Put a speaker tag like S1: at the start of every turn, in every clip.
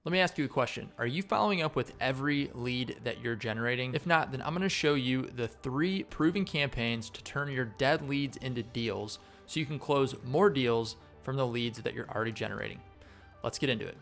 S1: Let me ask you a question. Are you following up with every lead that you're generating? If not, then I'm going to show you the 3 proven campaigns to turn your dead leads into deals so you can close more deals from the leads that you're already generating. Let's get into it.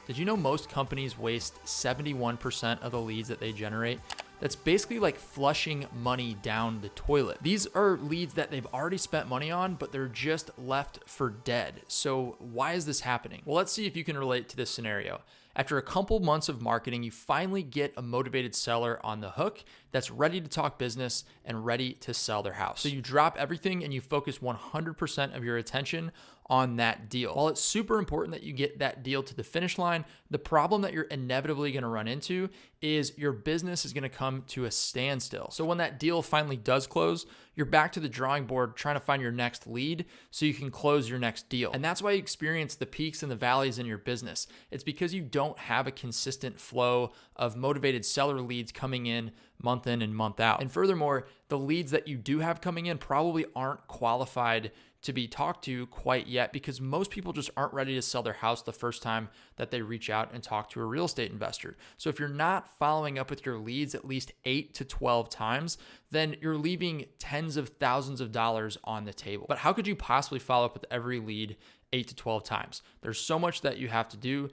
S1: Did you know most companies waste 71% of the leads that they generate? That's basically like flushing money down the toilet. These are leads that they've already spent money on, but they're just left for dead. So why is this happening? Well, let's see if you can relate to this scenario. After a couple months of marketing, you finally get a motivated seller on the hook that's ready to talk business and ready to sell their house. So you drop everything and you focus 100% of your attention on that deal. While it's super important that you get that deal to the finish line, the problem that you're inevitably going to run into is your business is going to come to a standstill. So when that deal finally does close, you're back to the drawing board trying to find your next lead so you can close your next deal. And that's why you experience the peaks and the valleys in your business. It's because you don't have a consistent flow of motivated seller leads coming in and month out. And furthermore, the leads that you do have coming in probably aren't qualified to be talked to quite yet because most people just aren't ready to sell their house the first time that they reach out and talk to a real estate investor. So if you're not following up with your leads at least 8 to 12 times, then you're leaving tens of thousands of dollars on the table. But how could you possibly follow up with every lead 8 to 12 times? There's so much that you have to do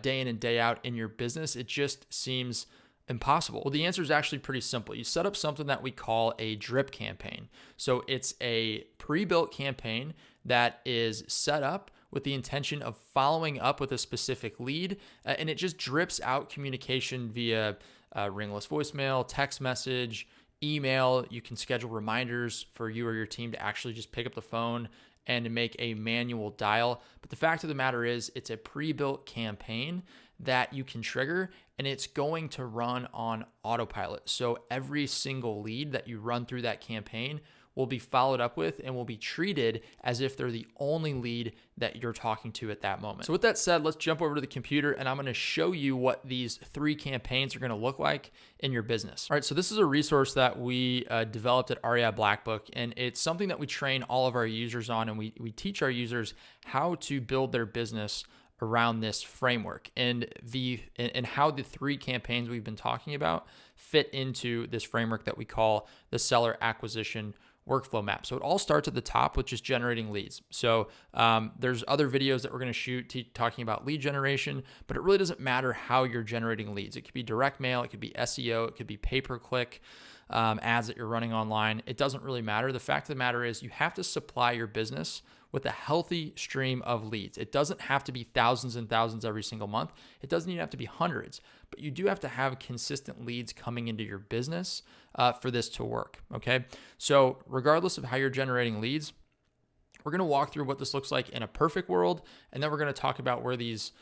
S1: day in and day out in your business. It just seems impossible. Well, the answer is actually pretty simple. You set up something that we call a drip campaign. So it's a pre-built campaign that is set up with the intention of following up with a specific lead, and it just drips out communication via ringless voicemail, text message, email. You can schedule reminders for you or your team to actually just pick up the phone and to make a manual dial. But the fact of the matter is it's a pre-built campaign that you can trigger, and it's going to run on autopilot. So every single lead that you run through that campaign will be followed up with and will be treated as if they're the only lead that you're talking to at that moment. So with that said, let's jump over to the computer and I'm going to show you what these 3 campaigns are going to look like in your business. All right, so this is a resource that we developed at BlackBook, and it's something that we train all of our users on, and we teach our users how to build their business around this framework and how the 3 campaigns we've been talking about fit into this framework that we call the seller acquisition workflow map. So it all starts at the top with just generating leads. So there's other videos that we're going to shoot talking about lead generation, but it really doesn't matter how you're generating leads. It could be direct mail, it could be SEO, it could be pay-per-click ads that you're running online. It doesn't really matter. The fact of the matter is you have to supply your business with a healthy stream of leads. It doesn't have to be thousands and thousands every single month. It doesn't even have to be hundreds, but you do have to have consistent leads coming into your business for this to work, okay? So regardless of how you're generating leads, we're going to walk through what this looks like in a perfect world, and then we're going to talk about where these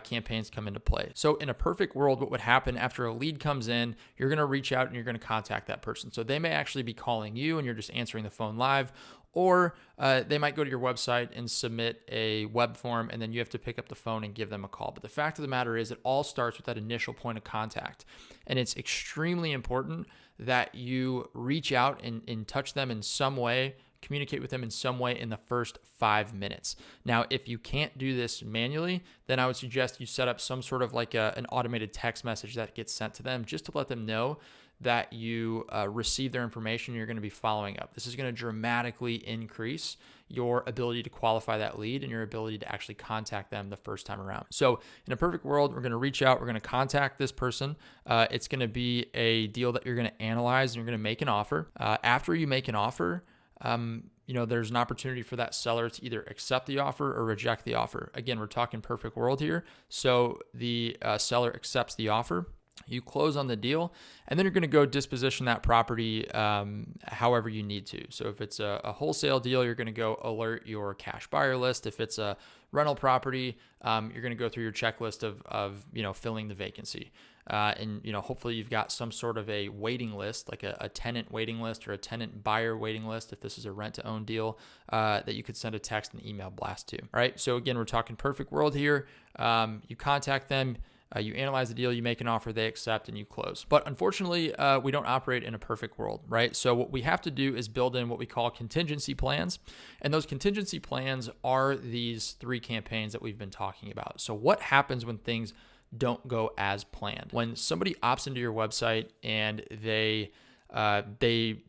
S1: campaigns come into play. So in a perfect world, what would happen after a lead comes in, you're going to reach out and you're going to contact that person. So they may actually be calling you and you're just answering the phone live, or they might go to your website and submit a web form, and then you have to pick up the phone and give them a call. But the fact of the matter is it all starts with that initial point of contact. And it's extremely important that you reach out and touch them in some way, communicate with them in some way in the first 5 minutes. Now, if you can't do this manually, then I would suggest you set up some sort of like an automated text message that gets sent to them just to let them know that you receive their information and you're going to be following up. This is going to dramatically increase your ability to qualify that lead and your ability to actually contact them the first time around. So in a perfect world, we're going to reach out, we're going to contact this person. It's going to be a deal that you're going to analyze and you're going to make an offer. After you make an offer, there's an opportunity for that seller to either accept the offer or reject the offer. Again, we're talking perfect world here. So the seller accepts the offer. You close on the deal, and then you're going to go disposition that property however you need to. So if it's a wholesale deal, you're going to go alert your cash buyer list. If it's a rental property, you're going to go through your checklist of filling the vacancy. And hopefully you've got some sort of a waiting list, like a tenant waiting list or a tenant buyer waiting list if this is a rent-to-own deal that you could send a text and email blast to. All right, so again, we're talking perfect world here. You contact them. You analyze the deal, you make an offer, they accept, and you close. But unfortunately, we don't operate in a perfect world, right? So what we have to do is build in what we call contingency plans. And those contingency plans are these 3 campaigns that we've been talking about. So what happens when things don't go as planned? When somebody opts into your website and they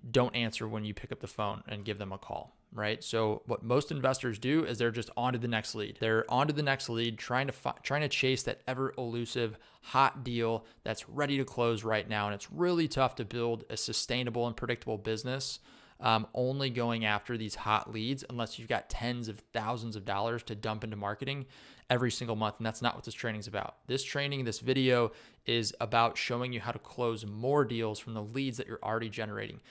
S1: don't answer when you pick up the phone and give them a call, right? So what most investors do is they're just on to the next lead. They're on to the next lead, trying to chase that ever elusive hot deal that's ready to close right now. And it's really tough to build a sustainable and predictable business only going after these hot leads unless you've got tens of thousands of dollars to dump into marketing every single month. And that's not what this training is about. This video is about showing you how to close more deals from the leads that you're already generating.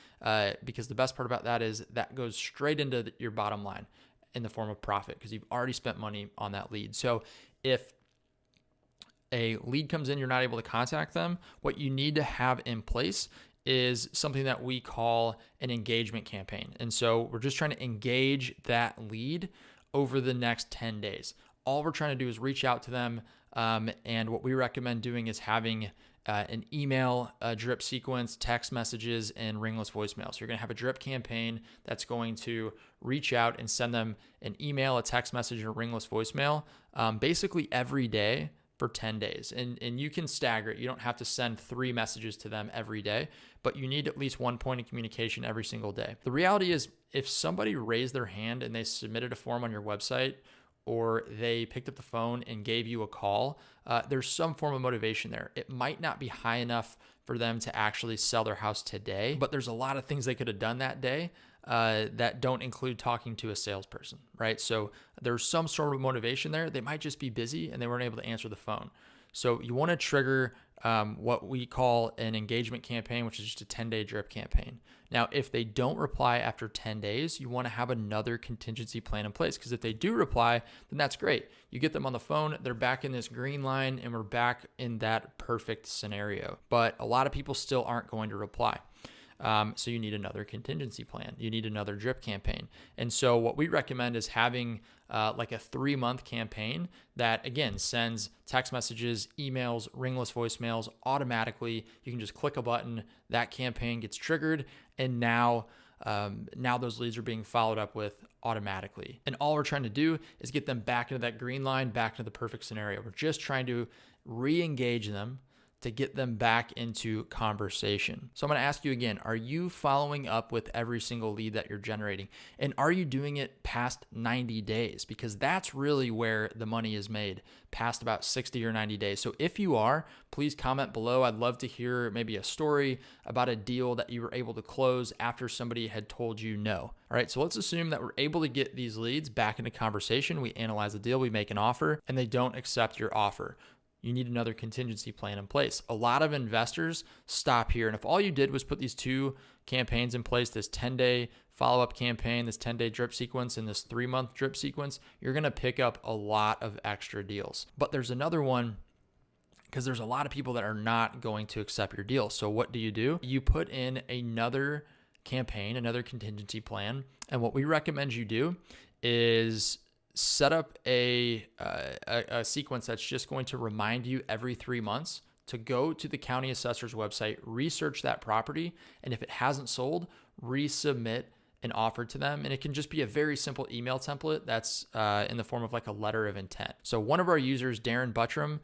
S1: Because the best part about that is that goes straight into your bottom line in the form of profit because you've already spent money on that lead. So if a lead comes in, you're not able to contact them, what you need to have in place is something that we call an engagement campaign. And so we're just trying to engage that lead over the next 10 days. All we're trying to do is reach out to them. And what we recommend doing is having an email, a drip sequence, text messages, and ringless voicemail. So you're going to have a drip campaign that's going to reach out and send them an email, a text message, and a ringless voicemail basically every day for 10 days. And you can stagger it. You don't have to send 3 messages to them every day, but you need at least 1 point of communication every single day. The reality is if somebody raised their hand and they submitted a form on your website or they picked up the phone and gave you a call, there's some form of motivation there. It might not be high enough for them to actually sell their house today, but there's a lot of things they could have done that day that don't include talking to a salesperson, right? So there's some sort of motivation there. They might just be busy and they weren't able to answer the phone. So you want to trigger what we call an engagement campaign, which is just a 10-day drip campaign. Now, if they don't reply after 10 days, you want to have another contingency plan in place because if they do reply, then that's great. You get them on the phone, they're back in this green line, and we're back in that perfect scenario. But a lot of people still aren't going to reply. So you need another contingency plan. You need another drip campaign. And so what we recommend is having like a 3-month campaign that, again, sends text messages, emails, ringless voicemails automatically. You can just click a button, that campaign gets triggered, and now those leads are being followed up with automatically. And all we're trying to do is get them back into that green line, back into the perfect scenario. We're just trying to re-engage them to get them back into conversation. So I'm going to ask you again, are you following up with every single lead that you're generating? And are you doing it past 90 days? Because that's really where the money is made, past about 60 or 90 days. So if you are, please comment below. I'd love to hear maybe a story about a deal that you were able to close after somebody had told you no. All right, so let's assume that we're able to get these leads back into conversation. We analyze the deal, we make an offer, and they don't accept your offer. You need another contingency plan in place. A lot of investors stop here. And if all you did was put these 2 campaigns in place, this 10-day follow-up campaign, this 10-day drip sequence, and this 3-month drip sequence, you're going to pick up a lot of extra deals. But there's another one because there's a lot of people that are not going to accept your deal. So what do? You put in another campaign, another contingency plan. And what we recommend you do is set up a sequence that's just going to remind you every 3 months to go to the county assessor's website, research that property, and if it hasn't sold, resubmit an offer to them. And it can just be a very simple email template that's in the form of like a letter of intent. So one of our users, Darren Buttram,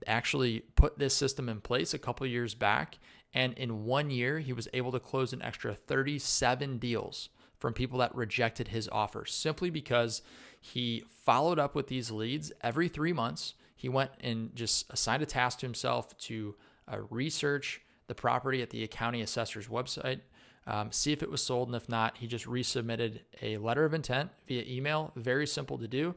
S1: actually put this system in place a couple years back. And in 1 year, he was able to close an extra 37 deals from people that rejected his offer simply because he followed up with these leads every 3 months. He went and just assigned a task to himself to research the property at the county assessor's website, see if it was sold, and if not, he just resubmitted a letter of intent via email. Very simple to do.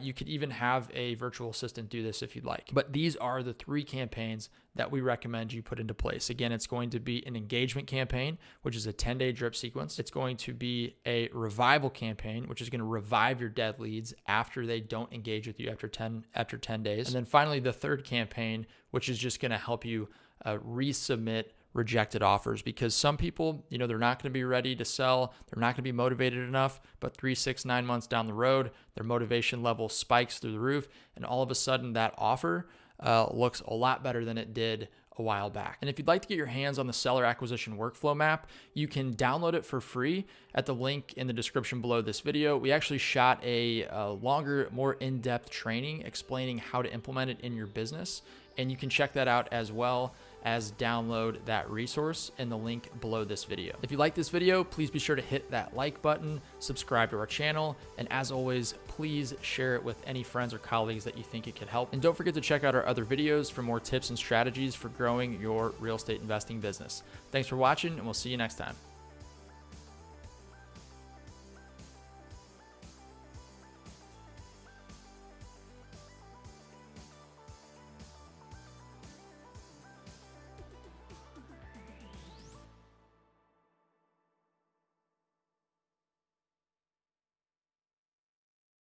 S1: You could even have a virtual assistant do this if you'd like. But these are the 3 campaigns that we recommend you put into place. Again, it's going to be an engagement campaign, which is a 10-day drip sequence. It's going to be a revival campaign, which is going to revive your dead leads after they don't engage with you after 10 days. And then finally, the 3rd campaign, which is just going to help you resubmit rejected offers, because some people, they're not going to be ready to sell. They're not going to be motivated enough, but 3, 6, 9 months down the road, their motivation level spikes through the roof. And all of a sudden that offer looks a lot better than it did a while back. And if you'd like to get your hands on the seller acquisition workflow map, you can download it for free at the link in the description below this video. We actually shot a longer, more in-depth training explaining how to implement it in your business. And you can check that out as well as download that resource in the link below this video. If you like this video, please be sure to hit that like button, subscribe to our channel, and as always, please share it with any friends or colleagues that you think it could help. And don't forget to check out our other videos for more tips and strategies for growing your real estate investing business. Thanks for watching, and we'll see you next time.